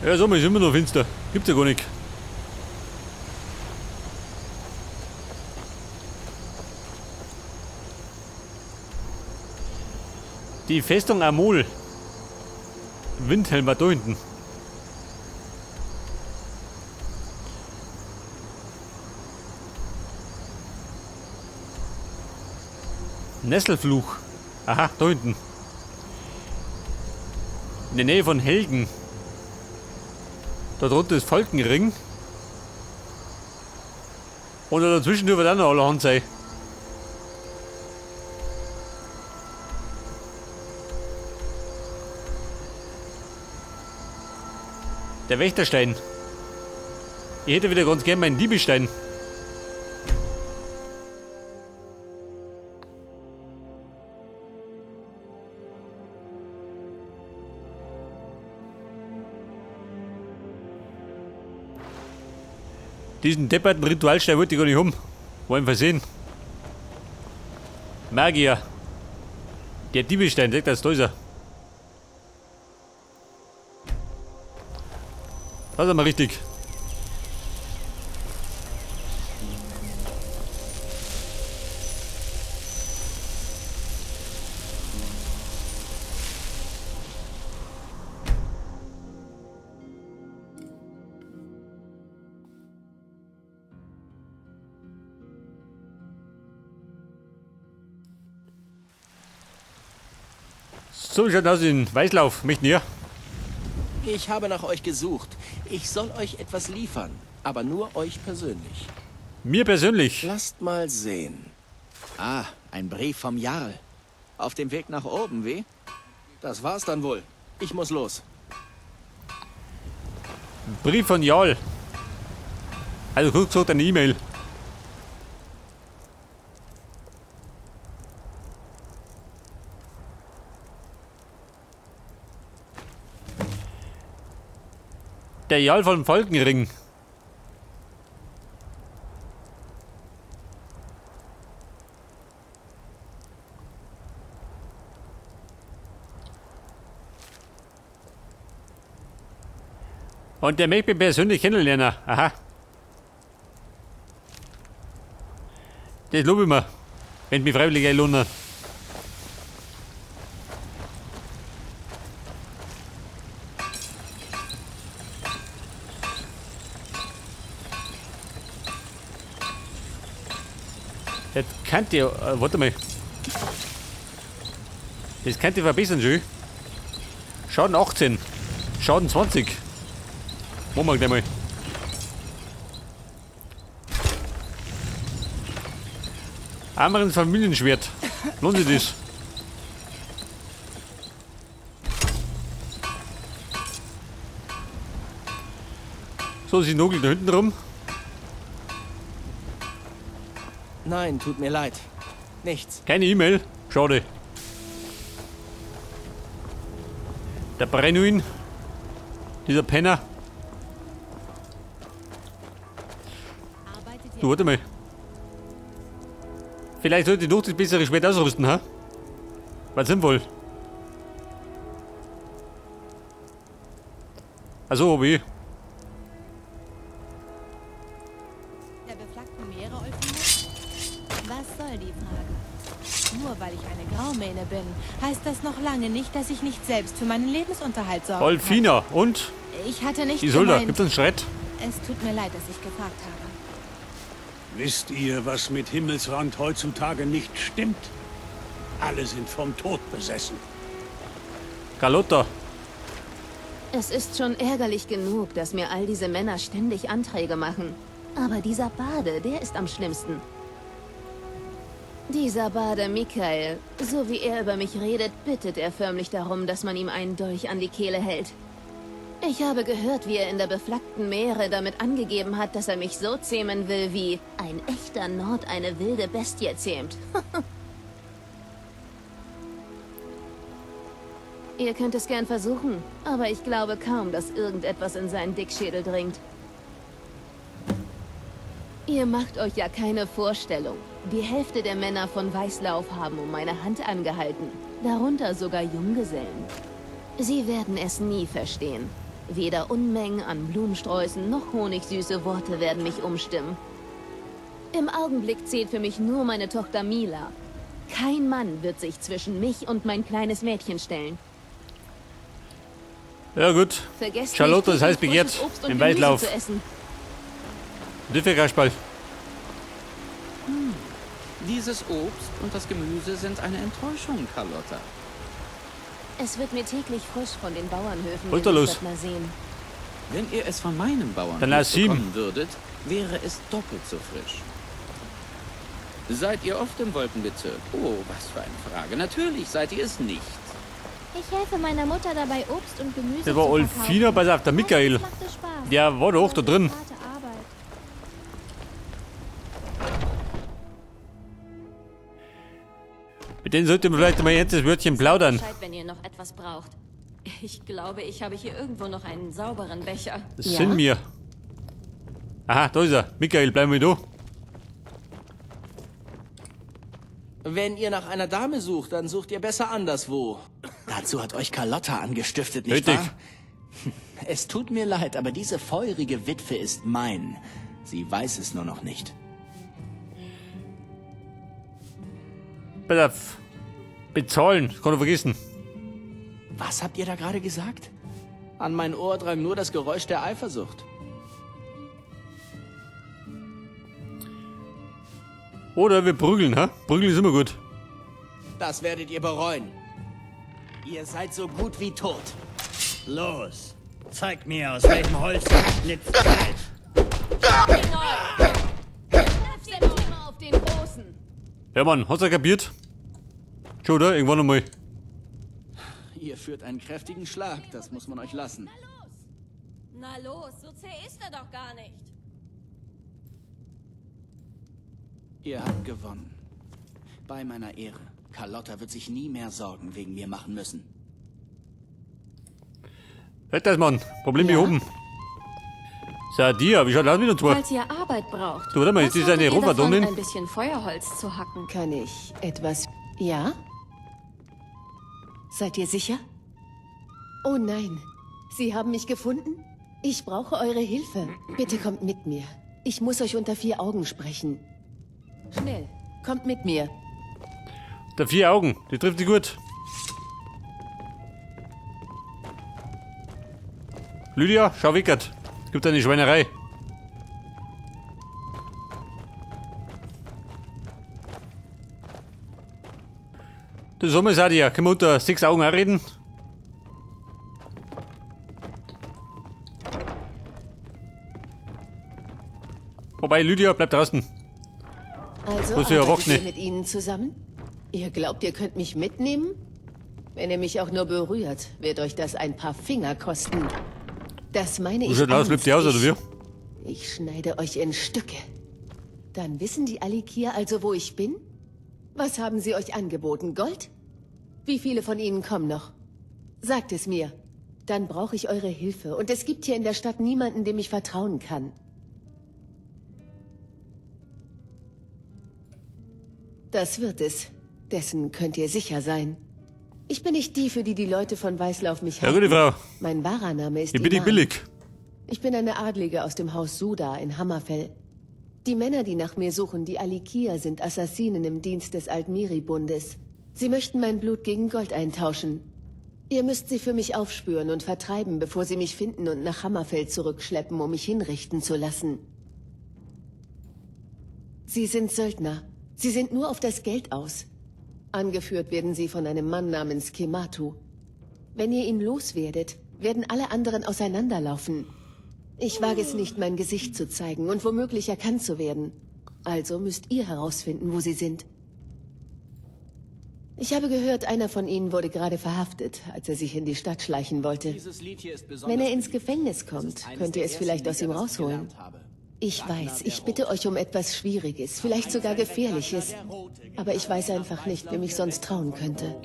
Ja, Sommer ist immer noch finster. Gibt's ja gar nicht. Die Festung Amol. Windhelm war da hinten. Nesselfluch. Aha, da hinten. In der Nähe von Helgen. Da drunter ist Falkenring. Und dazwischen wird auch noch allerhand sein. Der Wächterstein. Ich hätte wieder ganz gern meinen Diebestein. Diesen depperten Ritualstein wollte ich gar nicht haben. War ein Versehen. Magier. Der Diebestein, sagt das, da ist er. Das ist mal richtig. So schaut aus in Weißlauf, mich näher. Ich habe nach euch gesucht. Ich soll euch etwas liefern, aber nur euch persönlich. Mir persönlich. Lasst mal sehen. Ah, ein Brief vom Jarl. Auf dem Weg nach oben, wie? Das war's dann wohl. Ich muss los. Brief von Jarl. Also kurz gesagt eine E-Mail. Der Jarl von Falkenring. Und der möchte mich persönlich kennenlernen. Aha. Das lobe ich mir, wenn mich freiwillig einladen. Das kann ihr, warte mal. Das kann ihr verbessern, schön. Schaden 18. Schaden 20. Machen wir gleich mal. Amarens Familienschwert. Lohnt sich das? So, sie nogelt da hinten rum. Nein, tut mir leid. Nichts. Keine E-Mail. Schade. Der Brennuin. Dieser Penner. Du, warte mal. Vielleicht sollte ich doch das bessere Schwert ausrüsten, ha? Was sinnvoll. Also, wie? Der beflaggten Meere, Olfino? Was soll die Frage? Nur weil ich eine Graumähne bin, heißt das noch lange nicht, dass ich nicht selbst für meinen Lebensunterhalt sorgen kann. Olfina. Und? Ich hatte nicht Isolda, gemeint... gibt's einen Schritt? Es tut mir leid, dass ich gefragt habe. Wisst ihr, was mit Himmelsrand heutzutage nicht stimmt? Alle sind vom Tod besessen. Carlotta. Es ist schon ärgerlich genug, dass mir all diese Männer ständig Anträge machen. Aber dieser Bade, der ist am schlimmsten. Dieser Bade Mikael, so wie er über mich redet, bittet er förmlich darum, dass man ihm einen Dolch an die Kehle hält. Ich habe gehört, wie er in der beflaggten Meere damit angegeben hat, dass er mich so zähmen will, wie ein echter Nord eine wilde Bestie zähmt. Ihr könnt es gern versuchen, aber ich glaube kaum, dass irgendetwas in seinen Dickschädel dringt. Ihr macht euch ja keine Vorstellung. Die Hälfte der Männer von Weißlauf haben um meine Hand angehalten, darunter sogar Junggesellen. Sie werden es nie verstehen. Weder Unmengen an Blumensträußen noch honigsüße Worte werden mich umstimmen. Im Augenblick zählt für mich nur meine Tochter Mila. Kein Mann wird sich zwischen mich und mein kleines Mädchen stellen. Ja gut. Vergesst Charlotte nicht, ist heiß begehrt frisches Obst und im Gemüse Waldlauf. zu essen. Düffelkasperl. Dieses Obst und das Gemüse sind eine Enttäuschung, Carlotta. Es wird mir täglich frisch von den Bauernhöfen Runterlos. mal sehen. Wenn ihr es von meinem Bauern Dann lass ihm. bekommen würdet, wäre es doppelt so frisch. Seid ihr oft im Wolkenbezirk? Oh, was für eine Frage. Natürlich seid ihr es nicht. Ich helfe meiner Mutter dabei, Obst und Gemüse Der war zu Olfina, pass auf, der Michael. Das machte Spaß. Der war doch da drin. Harte Arbeit. Mit denen sollte man vielleicht mal jetzt das Wörtchen plaudern. Bescheid, wenn ihr noch etwas braucht. Ich glaube, ich habe hier irgendwo noch einen sauberen Becher. Das Ja? sind wir. Aha, da ist er. Michael, bleiben wir da. Wenn ihr nach einer Dame sucht, dann sucht ihr besser anderswo. Dazu hat euch Carlotta angestiftet, nicht Richtig. wahr? Es tut mir leid, aber diese feurige Witwe ist mein. Sie weiß es nur noch nicht. Pass auf. Bezahlen, kann du vergessen. Was habt ihr da gerade gesagt? An mein Ohr drang nur das Geräusch der Eifersucht. Oder wir prügeln, ha? Prügeln ist immer gut. Das werdet ihr bereuen. Ihr seid so gut wie tot. Los, zeig mir, aus welchem Holz das Schlitz fällt. Setzt immer auf den Großen. Ja, Mann, hast du kapiert? Schon, oder? Irgendwann einmal. Ihr führt einen kräftigen Schlag, das muss man euch lassen. Na los, so zäh ist er doch gar nicht. Ihr habt gewonnen. Bei meiner Ehre. Carlotta wird sich nie mehr Sorgen wegen mir machen müssen. Hört das, Mann. Problem behoben. So, dir, wie schaut das mit uns vor? Falls ihr Arbeit braucht. Du, warte mal, was ist das eine haltet ihr davon, Roboternin? ein bisschen Feuerholz zu hacken? Kann ich etwas... Ja? Seid ihr sicher? Oh nein. Sie haben mich gefunden? Ich brauche eure Hilfe. Bitte kommt mit mir. Ich muss euch unter 4 Augen sprechen. Schnell, kommt mit mir. Der 4 Augen, die trifft sie gut. Lydia, schau wickert. Es gibt eine Schweinerei. Du Sommer, Sadia, können wir unter 6 Augen auch reden? Wobei, Lydia, bleib draußen. Also Wo ist ihr arbeitet Erwachsene? ihr mit ihnen zusammen? Ihr glaubt, ihr könnt mich mitnehmen? Wenn ihr mich auch nur berührt, wird euch das ein paar Finger kosten. Das meine Wo ich schaut aus, ernst. lebt die aus, oder wie? Ich schneide euch in Stücke. Dann wissen die Alikir also, wo ich bin? Was haben sie euch angeboten? Gold? Wie viele von ihnen kommen noch? Sagt es mir. Dann brauche ich eure Hilfe. Und es gibt hier in der Stadt niemanden, dem ich vertrauen kann. Das wird es. Dessen könnt ihr sicher sein. Ich bin nicht die, für die die Leute von Weißlauf mich Ja, halten. gute Frau. Mein wahrer Name ist Ich bin nicht Iman. billig. Ich bin eine Adlige aus dem Haus Suda in Hammerfell. Die Männer, die nach mir suchen, die Alikir, sind Assassinen im Dienst des Altmiri-Bundes. Sie möchten mein Blut gegen Gold eintauschen. Ihr müsst sie für mich aufspüren und vertreiben, bevor sie mich finden und nach Hammerfell zurückschleppen, um mich hinrichten zu lassen. Sie sind Söldner. Sie sind nur auf das Geld aus. Angeführt werden sie von einem Mann namens Kematu. Wenn ihr ihn loswerdet, werden alle anderen auseinanderlaufen. Ich wage es nicht, mein Gesicht zu zeigen und womöglich erkannt zu werden. Also müsst ihr herausfinden, wo sie sind. Ich habe gehört, einer von ihnen wurde gerade verhaftet, als er sich in die Stadt schleichen wollte. Dieses Lied hier ist besonders Wenn er ins beliebt. Gefängnis Es ist kommt, eines könnt ihr der es vielleicht aus ersten ihm Lieder, das ich rausholen. gelernt habe. Ich weiß, ich bitte euch um etwas Schwieriges, vielleicht sogar Gefährliches. Aber ich weiß einfach nicht, wem ich sonst trauen könnte.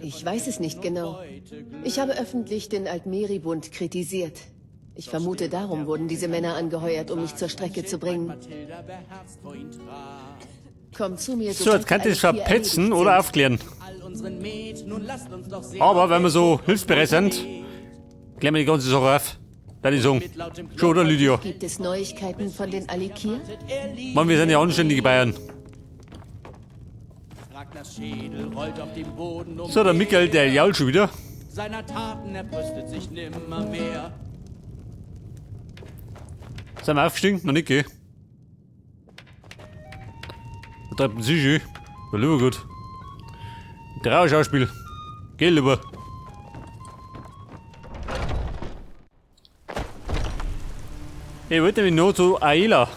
Ich weiß es nicht genau. Ich habe öffentlich den Altmeri-Bund kritisiert. Ich vermute, darum wurden diese Männer angeheuert, um mich zur Strecke zu bringen. Kommt zu mir, So, jetzt kann ich alle vier verpetzen erledigt oder sind. aufklären. unseren Met. Nun lasst uns doch sehen, Aber wenn wir so hilfsbereit sind, klären wir die ganze Sache auf. Da die Song. Schon, oder Lydia? Gibt es Neuigkeiten von den Alikir? Mann, wir sind ja anständige Bayern. Ragnars Schädel rollt auf dem Boden So, der Michael, der jault schon wieder. seiner Taten, er brüstet sich nimmermehr. Sind wir aufgestiegen? Noch nicht, gell? Da treibt man sich schön. Ja, lieber gut. Trauerschauspiel. Geh lieber. Ich wollte mich noch zu Aela.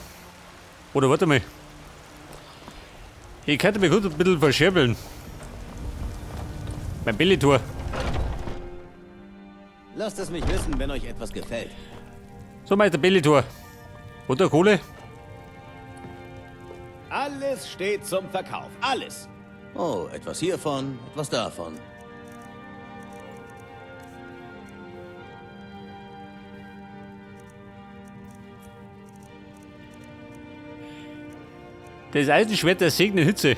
Oder warte mal. Ich könnte mich gut ein bisschen verscherbeln. Mein Billitor. Lasst es mich wissen, wenn euch etwas gefällt. So, Meister Billitor. Oder Kohle? Alles steht zum Verkauf. Alles. Oh, etwas hiervon, etwas davon. Das Eisenschwert der Segen der Hitze.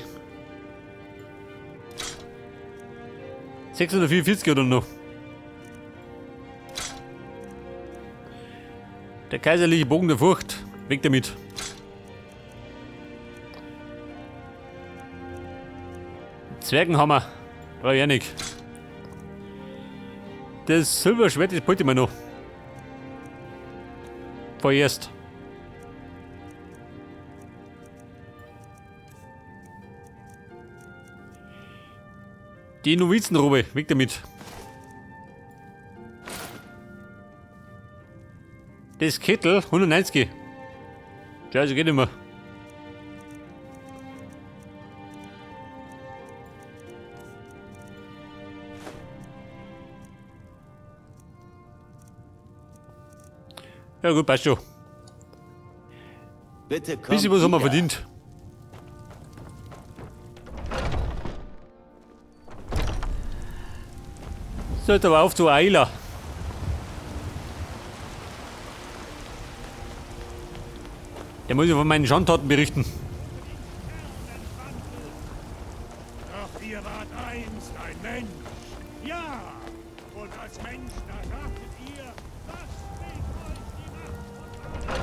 644 oder noch. Der kaiserliche Bogen der Furcht. Weg damit. Zwergenhammer. Brauch ich auch nicht. Das Silberschwert, das behalte ich mir noch. Vorerst. Die Novizenrobe, weg damit. Das Kittel, 190. Scheiße, geht nicht mehr. Ja gut, passt schon. Bitte kommt Bisschen was haben wir wieder. verdient. Sollte aber auf zu Aila. Der muss ja von meinen Schandtaten berichten. Doch ihr wart einst ein Mensch. Ja, und als Mensch, da sagtet ihr, was bringt euch die Macht?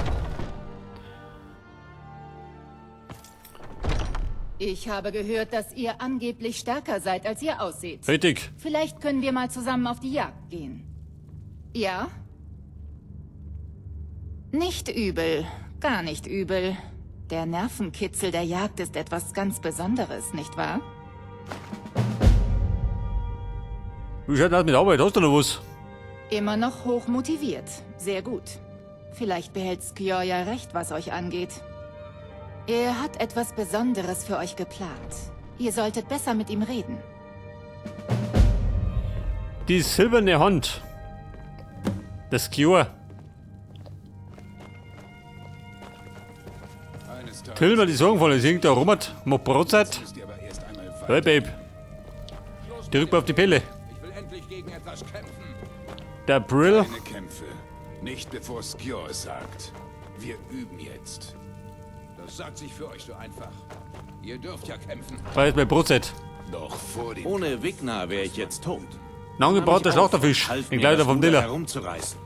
Ich habe gehört, dass ihr angeblich stärker seid, als ihr aussieht. Richtig. Vielleicht können wir mal zusammen auf die Jagd gehen. Ja? Nicht übel. Gar nicht übel. Der Nervenkitzel der Jagd ist etwas ganz Besonderes, nicht wahr? Wie schaut das mit Arbeit? Hast du noch was? Immer noch hoch motiviert. Sehr gut. Vielleicht behält Skjor ja recht, was euch angeht. Er hat etwas Besonderes für euch geplant. Ihr solltet besser mit ihm reden. Die silberne Hand. Das Skjor. Till mir die Sorgen voll, es hängt da rum, macht Brotzeit. Hey Babe. Drück mal auf die Pelle. Ich will endlich gegen etwas kämpfen. Der Brill. Keine Kämpfe. Nicht bevor Skjor es sagt. Wir üben jetzt. Das sagt sich für euch so einfach. Ihr dürft ja kämpfen. War jetzt bei Brotzeit. Doch vor dem Ohne Wigner wäre ich jetzt tot. Ein angebrauchter Schlachterfisch. Ein Kleider vom Diller. Herumzureißen.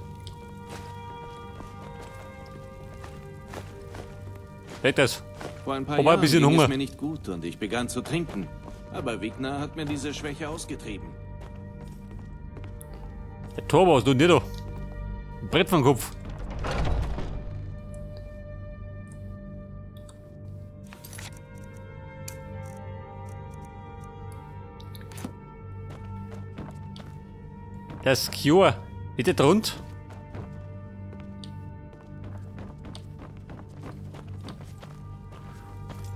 Weg das. Vor ein paar Wobei, ein Jahren bisschen ging Hunger. es mir nicht gut und ich begann zu trinken. Aber Wigner hat mir diese Schwäche ausgetrieben. Der Tor was du nicht da. Ein Brett vom Kopf. Der Skjor. Bitte drunter.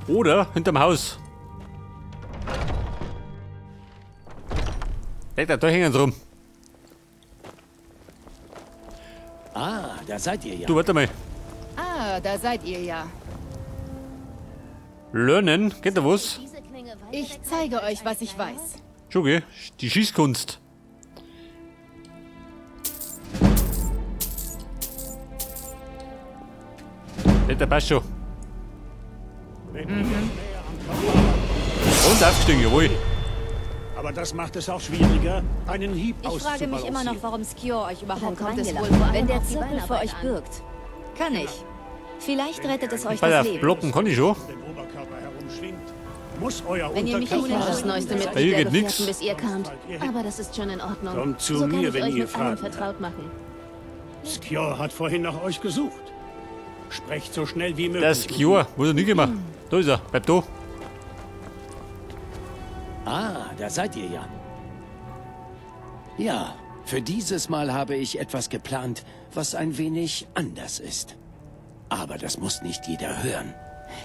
Oder hinterm Haus. Weg da hängen sie rum. Ah, da seid ihr ja. Du, warte mal. Ah, da seid ihr ja. Lernen, geht da was? Ich zeige euch, was ich weiß. Schon, gell? Die Schießkunst. Der passt schon. Und aufgestiegen, jawohl. Aber das macht es auch schwieriger, einen Hieb Ich frage mich immer noch, auszubalancieren. warum Skjor euch überhaupt kommt es wohl reingelassen vor hat. allem Wenn der auf die Zirkel für Beinarbeit euch an. bürgt. Kann ich. Vielleicht rettet es euch Bei das der Leben. Blocken kann ich schon. Den Oberkörper herumschwingt, muss euer Wenn ihr mich Unterkörper... Ich war das neueste Bei Mitglied ihr der geht nix. Gefährten, bis ihr kamt. Aber das ist schon in Ordnung. Kommt zu so kann mir, ich wenn euch ihr mit allem Fragen vertraut machen. Skjor hat vorhin nach euch gesucht. Sprecht so schnell wie möglich. Der Skjor, wo ist er nie gemacht? Da ist er, bleib da. Ah, da seid ihr ja. Ja, für dieses Mal habe ich etwas geplant, was ein wenig anders ist. Aber das muss nicht jeder hören.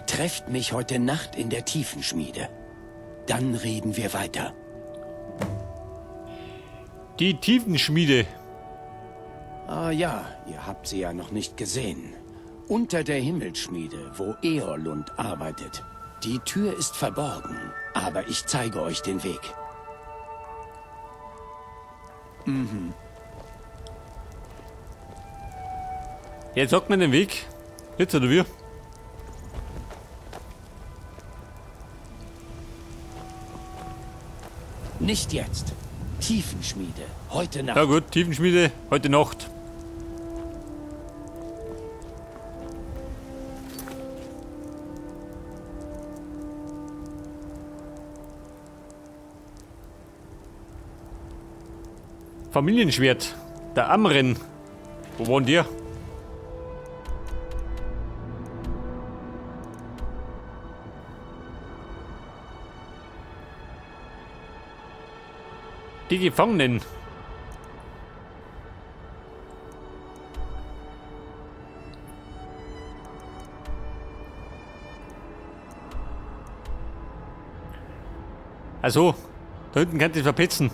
Trefft mich heute Nacht in der Tiefenschmiede. Dann reden wir weiter. Die Tiefenschmiede. Ah ja, ihr habt sie ja noch nicht gesehen. Unter der Himmelsschmiede, wo Eorlund arbeitet. Die Tür ist verborgen, aber ich zeige euch den Weg. Jetzt sagt man den Weg. Jetzt oder wir? Nicht jetzt. Tiefenschmiede, heute Nacht. Ja gut, Tiefenschmiede, heute Nacht. Familienschwert. Der Amren. Wo wohnt ihr? Die Gefangenen. Also, da hinten könnt ihr verpetzen.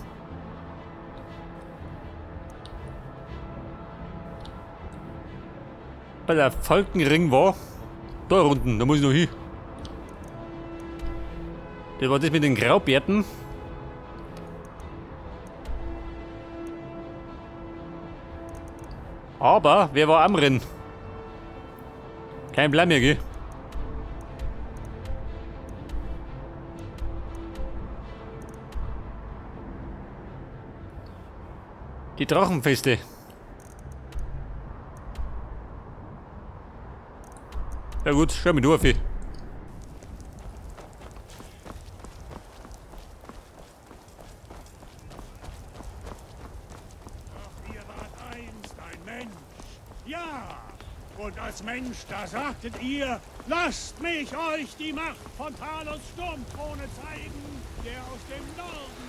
Bei der Falkenring war da unten, da muss ich noch hin. Das war das mit den Graubärten. Aber wer war Amren? Kein Plan mehr, gell? Die Drachenfeste. Ja gut, schau mich durch. Ihr wart einst ein Mensch. Ja, und als Mensch, da sagtet ihr, lasst mich euch die Macht von Talos Sturmkrone zeigen, der aus dem Norden